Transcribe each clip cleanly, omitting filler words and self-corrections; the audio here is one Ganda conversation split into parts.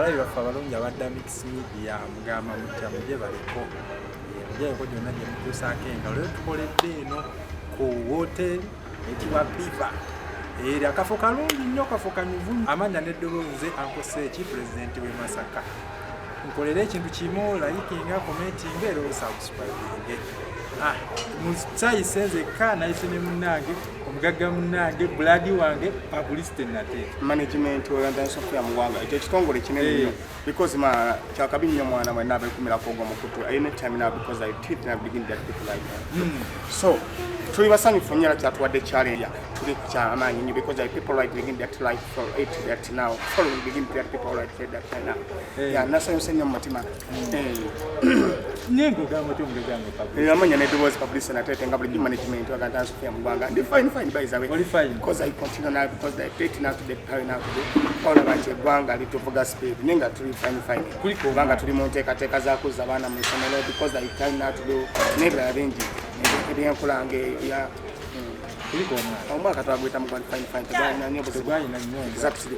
abalabi baffe abalungi abadda mix media mugamba mutya mujje baliko mujjeko gyonna gye mutuusaako engalo leero tukoledde eno ku woteri ekibwa Biva era akafo kalungi nnyo kafo kanyuvu amanya n'eddoboozi Search pulezidenti w'e Masaka nkolera ekintu kimu likinga commentinga era subscribinge musayise nzekka nayise ne munnange omugagga munnange buladi wange Pabulicity Nateete management organization ya muwanga ekyo kitongole kinene nnyo because kyakabi nnyo mwana mwenna abeekumirako ogwo mukutu ayina time now because I treat and begin that people like that so tuli basanyufu nnyo era kyatuwadde challenge tuli kyamaanyi nnyo because I people like begin that life for it that now following begin that people like that now yeah nasanyuse nnyo mu mutima nyengo gamba kyomugaggange Pabulicity amanya n'eddoboozi Pabulicity Nateete nga buli management organization ya muwanga ndi fine by the way because I continue now because they take now to the power now to do all about eggwanga lituvuga speed nenga tuli fine kubanga tuli mu nteekateeka z'akuzza abaana mu isomero because I try now to do nebirala bingi ebyenkulange ya kuliko omwaka twagwita mu fine tegwalina nnyo tegwalina nnyo exactly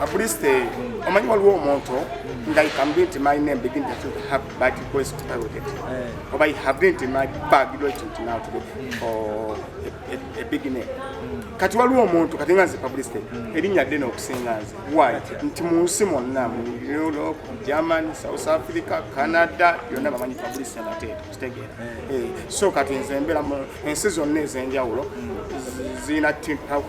Pabulicity omanyi waliwo omuntu nga ikambi nti my name begin to have bad request to it oba I have it in my bag to now to for a beginning kati waliwo omuntu kati nga nze Pabulicity erinnya ddene okusinga nze why nti mu nsi mwonna mu Europe, Germany, South Africa, Canada yonna bamanyi Pabulicity Nateete kitegeera so kati nze mbeera mu ensi zonna ez'enjawulo zirina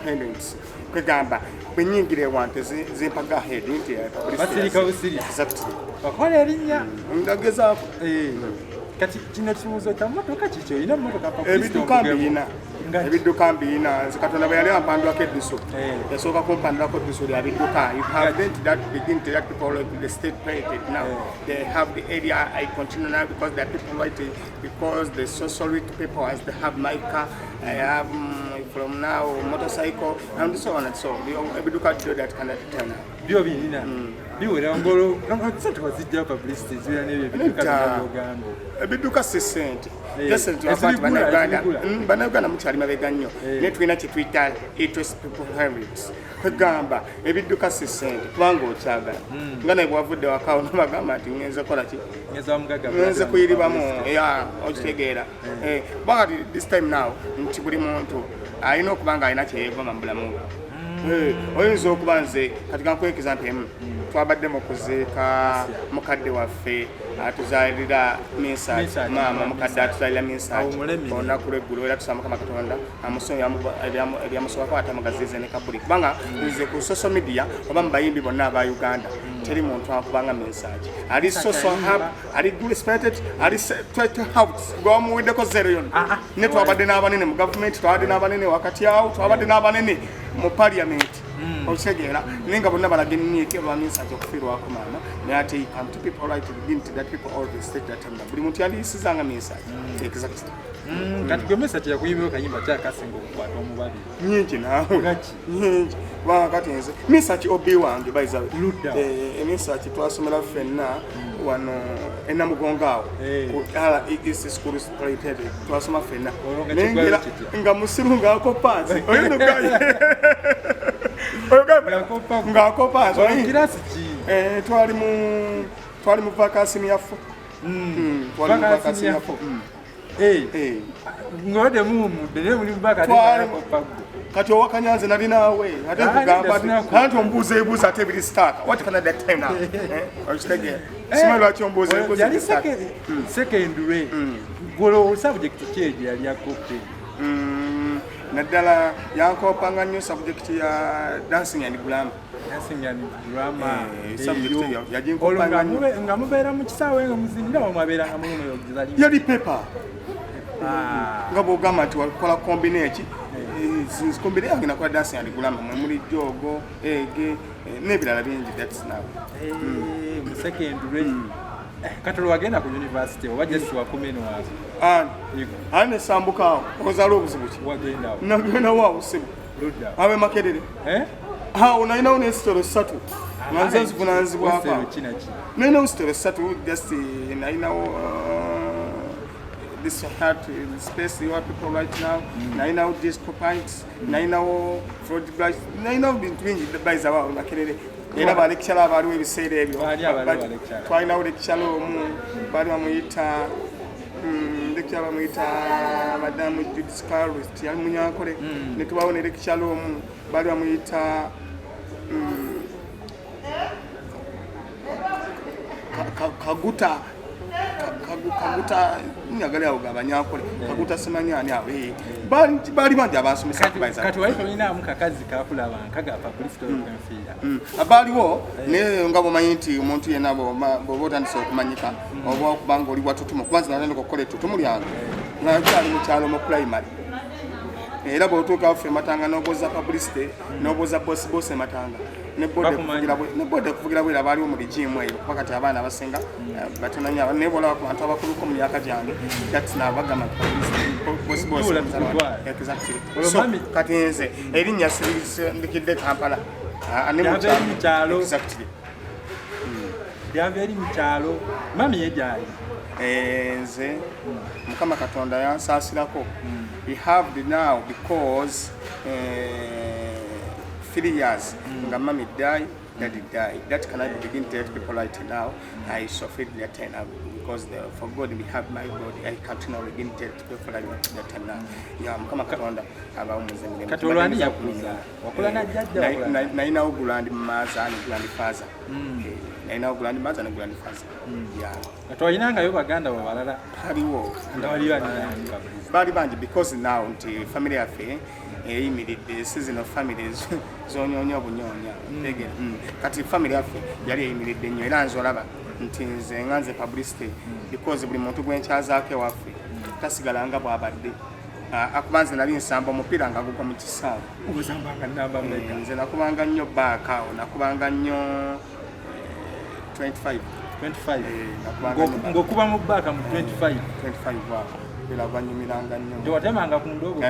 handles kwegamba bwenyingire wante zimpaga head nti basirika busiri exactly bakola erinnya ndagezaako kati kino kimuzo kya mmotoka kikyo ina mmotoka ebidduka mbiina nze Katonda bwe yali ampandulako eddiso yasooka kumpandulako eddiso lya bidduka you have that begin to that people like the state created now they have the area I continue now because the people like because the social people as they have my car I have from now motorcycle and so on and so ebidduka do that kind of turn byo binina biwera ngolo ngatatu wazijja Pabulicity zira n'ebyo ebidduka by'Uganda ebidduka sisente Just to avoid Banagana muchali mabega nnyo ne tulina kye tuyita interest people habits kugamba ebidduka sisente kubanga okyagala nga naye bwavudde wakawo nabagamba nti ngenze kola ki ngenze kuyiribamu okitegeera bakati this time now nti buli muntu alina okubanga alina kyeyegomba mu bulamu oyinza okuba nze kati kankwekeza nti twabadde mu kuziika mukadde waffe atuzaalira Mesearch maama mukadde atuzaalira Mesearch olunaku lw'eggulu era tusaba Mukama Katonda ebyamusobako atamugaziize ne kabuli kubanga nze ku social media oba mu bayimbi bonna aba Uganda teri muntu akubanga Mesearch ali social hub ali respected ali house gwamuwiddeko zero yonna ne twabadde n'abanene mu government twabadde n'abanene wakati awo twabadde n'abanene mu parliament okitegera nenga bonna balagenniike ba Mesearch okufiirwako maama naye ate come to people right to begin to that people always take that time buli muntu yandiyisizanga Mesearch exactly kati gwe Mesearch yakuyimbayo kayimba kyakasinga okukwata omubabi nyingi naawe nyingi kubanga kati nze Mesearch obi wange bayiza Mesearch twasomera ffenna wano enamugongo awo East School Spirited twasoma ffenna nga musiru ngaako pansi oyinogaye ngaako pansi twali mu vacation yaffe ngode mumude muli mbaka kati owakanyanze nali naawe ate kugamba kanti ombuuza ebuuza ate biri stark what can that time now okitegera sima lwaki ombuuza ebuuza yali secondary golo subject kyeje yali akope naddala yankopanga nnyo subject ya dancing and drama subject yaginkopanga nnyo nga mubeera mu kisaawe nga muzinira omwabeera nga muno yogizali yali paper nga bwogamba nti wakola kombineki kombine yange nakola dancing and drama muli jogo ege n'ebirala bingi that's now mu secondary katolo wagenda ku university oba just wakomeno wazo ane sambuka ozalo obuzibu ki wagenda nagenda wa usibu awe makerere unaina une story satu nanzenzi kunanzibwa hapa nina story satu just naina the this hard space you have people right now. Naina disco pints, naina fraud guys, naina between the guys abawo makerere. Era ba lecture abaliwo ebiseera ebyo. Twalina lecture omu bali bamuyita lecture bamuyita Madam Judith Carrot yali munyankole ne tubawo ne lecture omu bali bamuyita Kaguta nyagala yawo abanyankole Kaguta simanyani awo bali bandi abasomesa kati waliko ina mukakazi kakulaba nkaga Pabulicity okumfira abaliwo ne ngabo manyi nti omuntu yena botandise okumanyika oba okubanga oli watutuma kubanza natandika okukola ettutumu lyange nakyali mu kyalo mu primary era bw'otuuka ffe Matanga n'oboza Pabulicity n'oboza bosi Matanga ne bode kuvugira bwera baliwo mu ligimu eyo pakati abaana abasinga batonanya nebola ku bantu abakuluko mu myaka gyange that's na bagama bosi exactly so kati nze erinnya ndikidde Kampala ani mu kyalo exactly lyaveri mu kyalo mami yejayi nze Mukama Katonda yansaasirako we have the now because 3 years nga mami died, daddy died. That can I begin to tell people right now. I suffered that time because for God we have my body. I can't now begin to tell people like that time now. Yeah, Mukama Katonda aba umuzemire. Katolani yakuza. Wakula na jajja wakula. Na ina ogulandi maza and grandfather. Na ina ogulandi maza and grandfather. Yeah. Katolina yo baganda babalala. Haliwo. Ndawaliwa ni bali bandi because now nti family affair eyimiridde season of families zonyonya obunyonya kati family affe yali eyimiridde nnyo era nze olaba nti nze nganze Pabulicity because buli muntu gwenkyazaako waffe tasigalanga bw'abadde akubanze nali nsamba omupiira nga gugwa mu kisaawe nze nakubanga nnyo baaka nakubanga nnyo 25 ngokuba mu baaka mu 25 wako banyumiranga nnyo ndio watemanga ku ndogo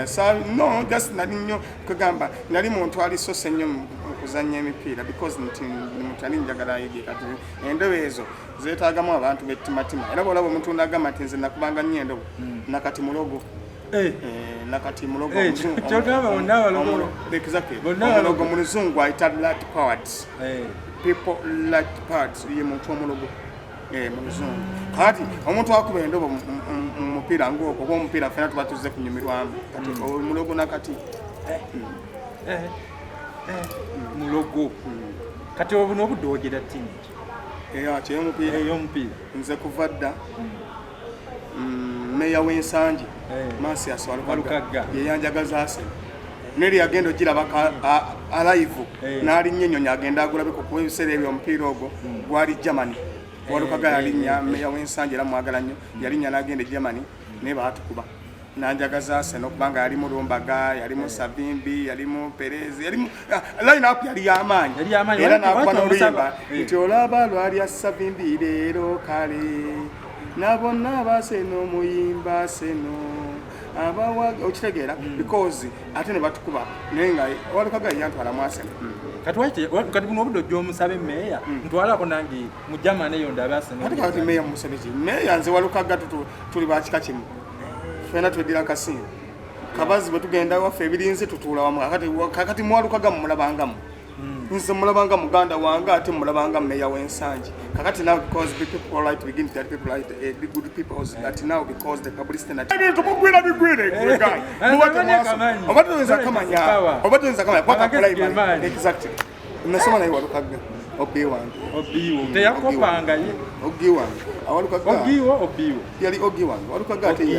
no just nali nnyo kugamba nali muntu ali so nnyo mu kuzannya emipiira because nti mutali njagala yige kati endobo ezo zeetaagamu abantu bettimatima era bw'olaba omuntu ndagamba nti nze nakubanga nnyo endobo nakati mulogo nakati mulogo mulogo mu luzungu ayita lat pads people lat pads ye muntu omulogo muzungu kati omuntu akuba endobo mupiira ngoko kwa mupiira fena tuba tuze kunyumirwamu kati mulogo nakati mulogo kati obuno obudogera timu ate omupiira nze kuvadda meya w'ensangi Mathius Walukagga yeyanjagaza ase neri agenda ogiraba alive n'ali nnyonyonya agenda agulabeko kuba ebiseera ebyo omupiira ogwo gwali Germany Walukagga yalinnya meya w'ensangi era mwagala nnyo yalinnya n'agenda Germany ne baatukuba nanjagaza ase n'okubanga yali mu Lumbaga yali mu Savimbi yali mu Perez yali mu line up yali y'amaanyi era n'akuba n'oluyimba nti olaba lwali Savimbi leero kale nabonna base n'omuyimba seno abawaga okitegeera because ate ne batukuba naye nga Walukagga yantwala mwaseno kati buno obudde ojja omusabe meya ntwalako nange mu Germany eyo ndabase kati meya musabe ki meya nze Walukagga tuli bakika kimu fena tweddira kasinga kabazi bwe tugenda waffe ebirinze tutuula wamu kakati mu Walukagga mulabangamu nze mulabanga muganda wange ate mulabanga meya w'ensangi kakati now because the people right begin to tell people right the good people that now because the Pabulicity na tukugwira bigwire guy obatonza kamanya kwa primary exactly nasoma naye Walukagga obiwo teyakopanga ye ogiwa Walukagga obiwo yali ogiwa Walukagga ate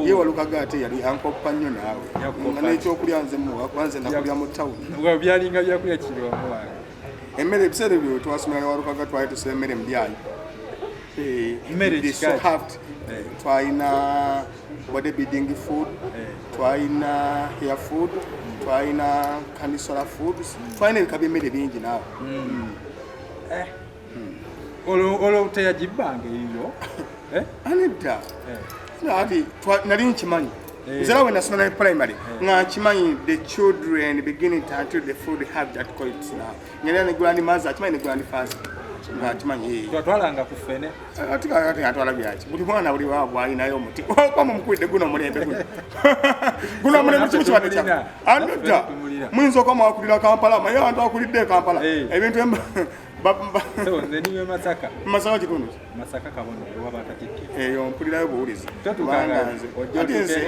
ye Walukagga ate yali ankopa nnyo naawe nga n'ekyokulya nze muwa kwanze nakulya mu town ubwo byalinga byakulya kiri wamuwa emmere ebiseera ebyo twasomera ne Walukagga twali tusoma emmere mbyayi emmere so halved twalina bodybuilding food twalina hair food twalina conditioner foods twalina ebika by'emmere bingi naawe olo teyagibanga eyo anedda ati nali nkimanyi nzera we nasoma na primary nga nkimanyi the children beginning to until the food have that quality now nyera ne grandmother akimanyi ne grandfather ngatimanyi twatwalanga ku ffene ati atwala byaki buli mwana buli waabwe alinayo omuti kwa mumukwidde guno mulembe guno mulembe kimu kibadde kya anodda muyinza okoma wakulira Kampala maye abantu akulidde Kampala ebintu niwe Masaka Masaka kitundu Masaka kabono wabatatikke eyo mpulirayo buwulizi ati nze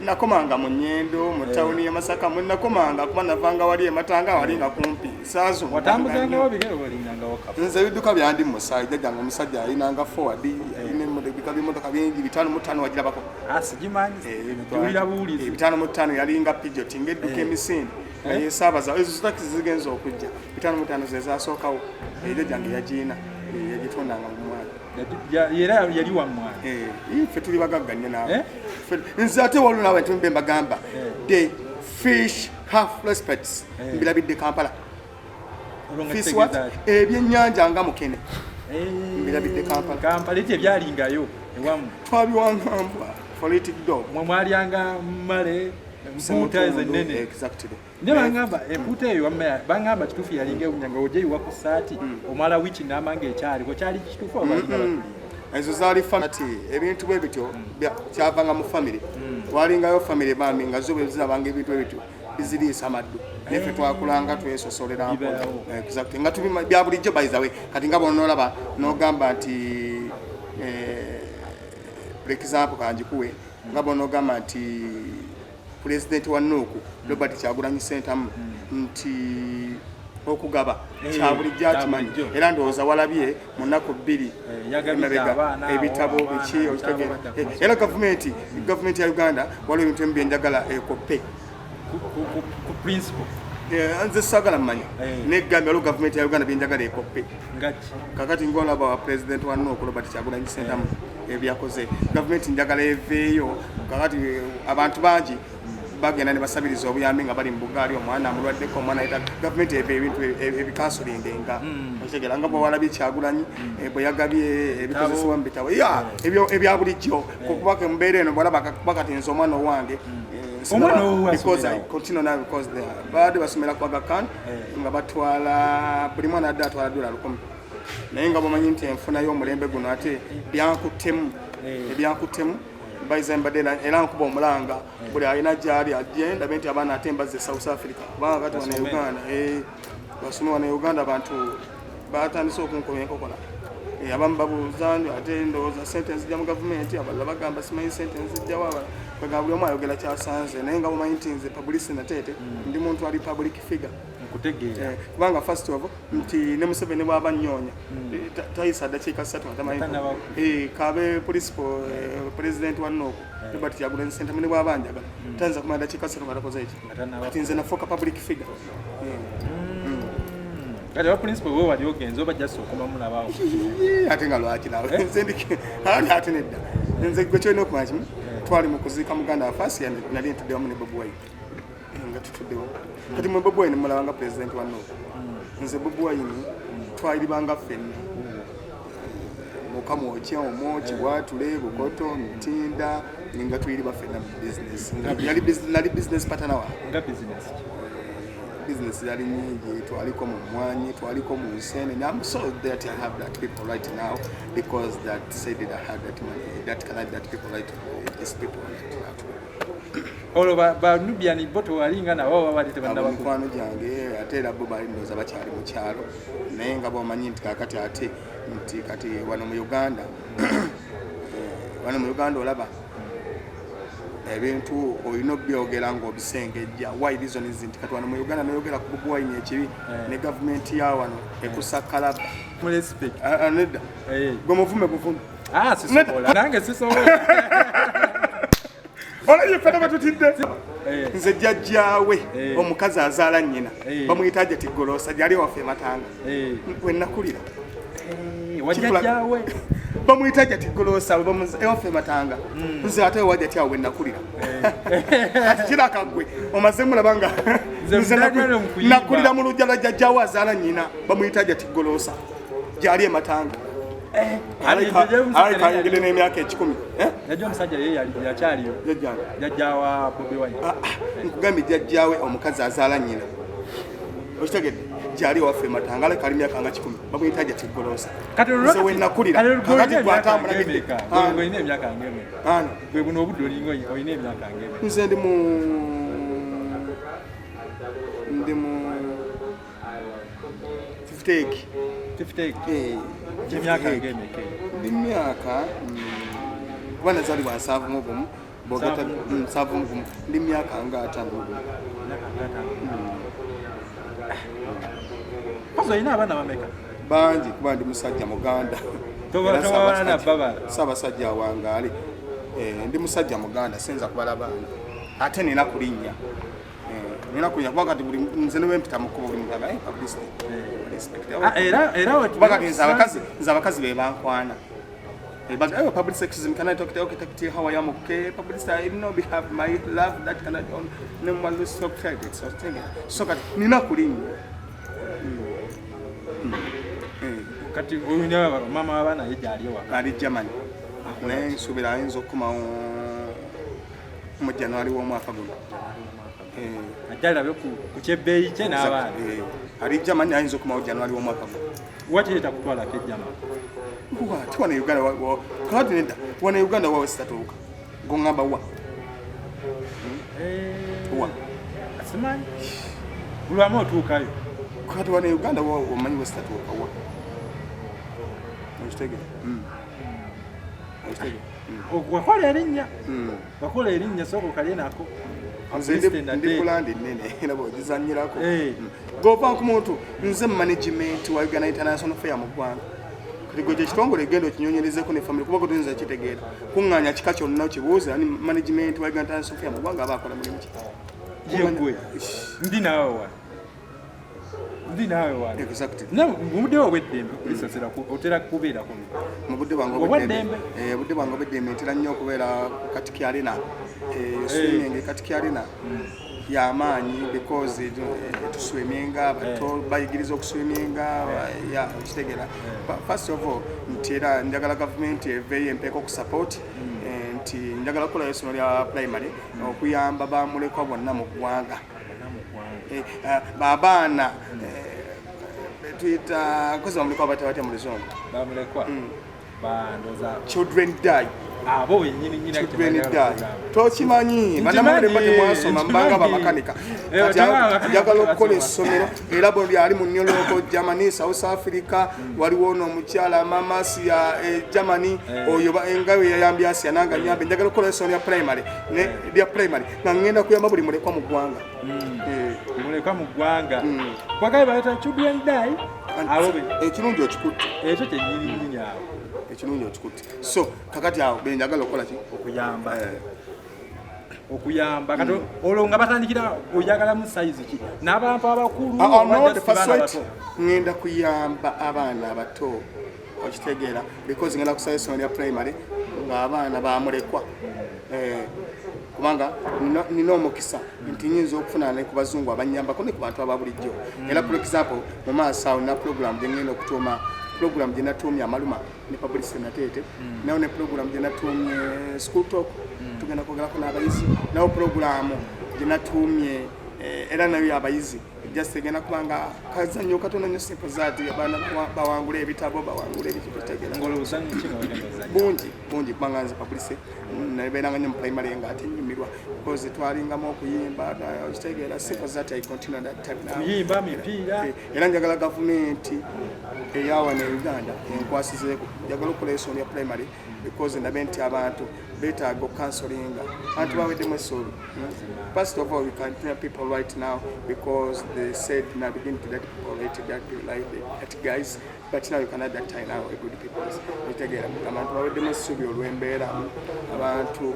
nakomanga mu Nnyendo mu tawuni ya Masaka nakomanga kuba navanga wali ematanga walinga kumpi saazo watambuzanga wabigero walinganga waka nze ebiduka byandi mu musajja jjanga omusajja alinanga forward ine bimotoka bingi 5 wagirabako sigimanyi tuwulira buwulizi 5 yalinga Pidgeot ng'edduka emisinde yesaabaza ezo zitaki zigenza okujja 5 ze zasookawo era jange yagiina yagitondanga mu mwana era yali wa mwana ffe tuli bagagga nnyo naawe nze ate waliwo naawe ntumbe mbagamba the fish have respects mbirabidde Kampala ebyennyanja nga mukene mbirabidde Kampala ekyo ebyalingayo ewamu twabiwangambwa politic dog mwalyanga mmale mpuuta ezo ennene exactly ne bangamba empuuta eyo bangamba kituufu yalinga ewunyanga ojeyiwa ku ssaati omala wiki ng'amanga ekyaliko kyali kituufu abalinga ezo zaali famati ebintu bwe bityo kyavanga mu famire walingayo famire bambi nga zo bwe zirabanga ebintu ebityo biziriisa amaddu neffe twakulanga twesosolera exactly nga tubima bya bulijjo bayizawe kati nga bonolaba n'ogamba nti for example kanjikuwe nga bonogamba nti President wa Nuuku Robert Kyagulanyi Ssentamu nti okugaba kyabulijjo akimanyi era ndowooza walabye mu nnaku 2 ebitabo biki okitegera era gavumenti ya Uganda waliwo ebintu ebyenjagala ekoppe ku principle nze saagala mmanya negambye waliwo gavumenti ya Uganda byenjagala ekoppe kakati ngolaba wa President wa Nuuku Robert Kyagulanyi Ssentamu ebyakoze gavumenti njagala eveeyo kakati abantu bangi bagenda ne basabiriza obuyambi nga bali mu Bugaali omwana amulwaddeko omwana ayita gavumenti ebintu ebikansulingenga okitegera nga bwewalabye Kyagulanyi bwe yagabye ebikozesebwa mu bitabo ebya bulijjo kubaka embeera eno bwalaba kati nze omwana owange baadde basomera ku Aga Khan nga batwala buli mwana adde atwala $100 naye nga bwomanyi nti enfuna y'omulembe guno ate ebyankuttemu bayiza mbadde era nkuba omulanga buli alina gyali ajje ndabe nti abaana ate mbazze South Africa kubanga kati wano Uganda basome wano Uganda abantu batandise okunkomya enkokola abamu babuuza ate ndowooza sente nzijja mu gavumenti abalala bagamba simanyi sente nzijjawo bagamba buli omu ayogera kyasanze naye nga bumanyi nti nze Pabulicity Nateete ndi muntu ali public figure kubanga first of nti ne Museveni bwaba nnyonya tayisa ddakiika 3 nga tamanyi kabe president wa Nuuku Robert Kyagulanyi Ssentamu ne bwaba njagala tayinza kumala ddakiika 3 nga takoze eki kati nze nafuuka public figure kati wa principal wewe wali ogenza oba jasi okomamu nabaawo ate nga lwaki nawe nze ndike ate nedda nze gwe kyolina okumanya kimu twali mu kuziika muganda wafasi nali ntudde wamu ne Bobi Wine nga tutuddewo kati mwe Bobi Wine mulabanga president wa Nuuku nze Bobi Wine twalibanga ffenna mukamwokya omwoki bwatule bukoto ntinda nga tuyiriba ffenna mu business nali business partner wa nga business yali nyingi twaliko mu mwanyi twaliko mu nsene I'm so that I have that people right now because that said that I had that money that can have that people right these people olo ba Nubian boto walinga na wao wali tebanda bako kwano jange ate labo bali ndoza bakyali mu kyalo naye nga bomanyi nti kakati ate nti kati wano mu Uganda olaba ebintu olina obyogera ng'obisengejja why reason is nti kati wano mu Uganda nayogera ku Bobi Wine ekibi ne gavumenti ya wano ekusakalaba mu respect nedda gwe muvume buvume sisobola nange sisobola olabye ffena batutidde nze jjajjaawe omukazi azaala nnyina bamuyita Jati Golosa gyali waffe Matanga we nakulira wajjajjaawe bamuyita Jati Golosa waffe Matanga nze ate wa Jati awo we nakulira ati kirakagwe omaze mulaba nga nze nakulira mu lujja lwa jjajjaawe azaala nnyina bamuyita Jati Golosa gyali e Matanga kayingire n'emyaka 10 najja omusajja ye yakyaliyo jjajja wa Bobi Wine nkugambye jjajjaawe omukazi azaala nnyina okitegedde gyali waffe Matangala kali myaka nga 10 bamuyita Hajati Golosa kati nze we nakulira kakati gwatambula oyina emyaka ngeme gwe buno obudde olinga oyina emyaka ngeme nze ndi mu 50 emyaka ngeme ndi myaka bwana zali wa 7 bogata 7 ndi myaka nga 5 Pazo ina abana bameka banji kuba ndi musajja muganda toba na baba sabasajja wangali ndi musajja muganda senza kubala bana ate nina kulinya nina kulinya wakati buli nze ne wempita mukubo buli mutaga publicity respect era wakati nzabakazi be bankwana but publicity can I talk to okay how I am okay publicity I know we have my love that can I don't no one lose so credit so thing so kati nina kulinya kati oyina mama abana yejali wa ali Germany ne subira ayinza okuma mu January w'omwaka guno ajala be ku kyebbeyi kye n'abana ali Germany ayinza okuma mu January w'omwaka guno wachita kutwala ke Germany what wana Uganda wa kati nenda wana Uganda wa westatuka ngongamba wa wa asimani bulamo otuukayo kati wana Uganda wa omanyi westatuka wa Mustege. Wakola erinnya. Wakola erinnya soko kale nako. Ndi kulandi nene nabo dizanyirako. Gova ku muntu nze management wa Uganda International Fair mu Rwanda. Kati goje kitongole gendo kinyonyereze ko ne family kuba ko tunza kitegeera. Kunganya kikacho nnawo kibuuza ani management wa Uganda International Fair mu Rwanda abakola mulimu ki. Yegwe. Ndi nawe wa. Ndi nawe wa. Exactly. Na mudde obwedembe kulisasira ku otera kubeera ko. Mu budde bango obwedembe. Budde bango obwedembe ntira nnyo okubeera Katiki Arena. Swimming Katiki Arena. Ya amaanyi because tuswiminga bato bayigiriza okuswiminga ya kitegera. First of all ntira njagala government eveyo empeko ku support nti njagala kola essomero lya primary okuyamba bamulekwa bonna mu ggwanga. Babana tuita koza bamulekwa batawatya mu luzongo bamulekwa bandoza children die abo nyini children die tokimanyi banamule bate mwasoma mbanga bamakanika njagala okukola essomero era bwe lyali mu Nyoloko Germany South Africa waliwo ono omukyala mamasi ya Germany oyo engawe yayambya Asia nanga nyambe njagala okukola essomero lya primary ne lya primary nga ngenda kuyamba buli mulekwa mu ggwanga mulekwa mu ggwanga kwagaye bayita children die alobe ekirungi okikutte ekyo kyennyini awo ekirungi okikutte so kakati awo benjagala okukola ki okuyamba kati olwo nga batandikira oyagala mu size ki n'abantu abakulu ngenda kuyamba abaana abato okitegeera because ngenda kusaba essomero lya primary ng'abaana bamulekwa kubanga nina omukisa nti nyinza okufuna ne ku bazungu abanyambako ne ku bantu ababulijjo era for example mu maaso awo na program gye ngenda okutuuma program gye natuumye amaluma ne Pabulicity Nateete nawo ne program gye natuumye school talk tugenda kwogerako n'abayizi nawo program gye natuumye era nayo abayizi just egenda kubanga kazanyo katono nnyo simple zaati abaana bawangula ebitabo bawangula ebitegeera ngolozanyo kino bungi kubanga nze Pabulicity nabeeranga nnyo mu primary nga ate nnyumirwa because twalingamu okuyimba okitegeera simple zaati I continue that time now kuyimba mipiira era njagala gavumenti eyawa ne Uganda enkwasizeeko njagala okukola essomero lya primary because ndabe nti abantu beetaaga counselinga abantu baweddemu essuubi. First of all, we can tell people right now because they said in the beginning that people hated that guys, but now you can add that time now a good people. Abantu baweddemu essuubi olw'embeera abantu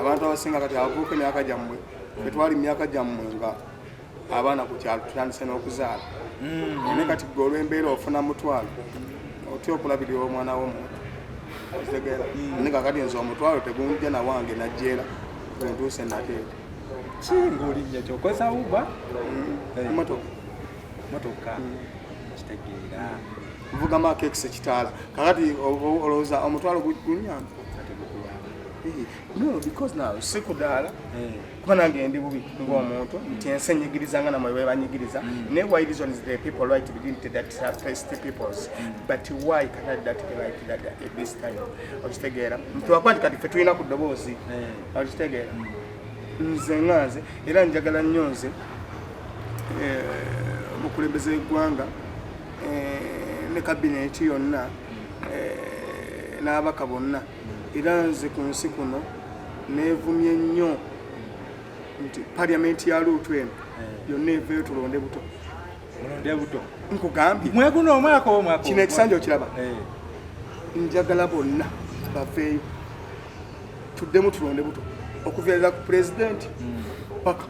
abasinga kati abavubuka emyaka gyammwe betwali myaka gyammwe nga abaana ku kyalo tutandise n'okuzaala naye kati gwe olw'embeera ofuna mutwalo otya okulabirira omwana w'omuntu okitegeera naye kakati nze omutwalo tegunja na wange najjeera ntuuse Nateete kingaolinnya kyokozesa uba motoka kitegeera nvuga makekisi kitaala kakati olowooza omutwalo gunyamba No, because now sikudaala kuba nange ndi bubi ng'omuntu nti ensi enyigirizanga namwe bwe banyigiriza naye why reason is the people right within that first peoples but why can that be like that at this time okitegeera tuwakwati kati ffe tulina ku ddoboozi okitegeera nze nganze era njagala nnyo nze omukulembeze w'eggwanga ne kabineti yonna n'abaka bonna era nze ku nsi kuno neevumye nnyo nti paliamenti ya luutu eno yonna eveeyo tulonde buto nkugambye kino ekisanja okiraba njagala bonna baveeyo tuddemu tulonde buto okuviirira ku pulezidenti paka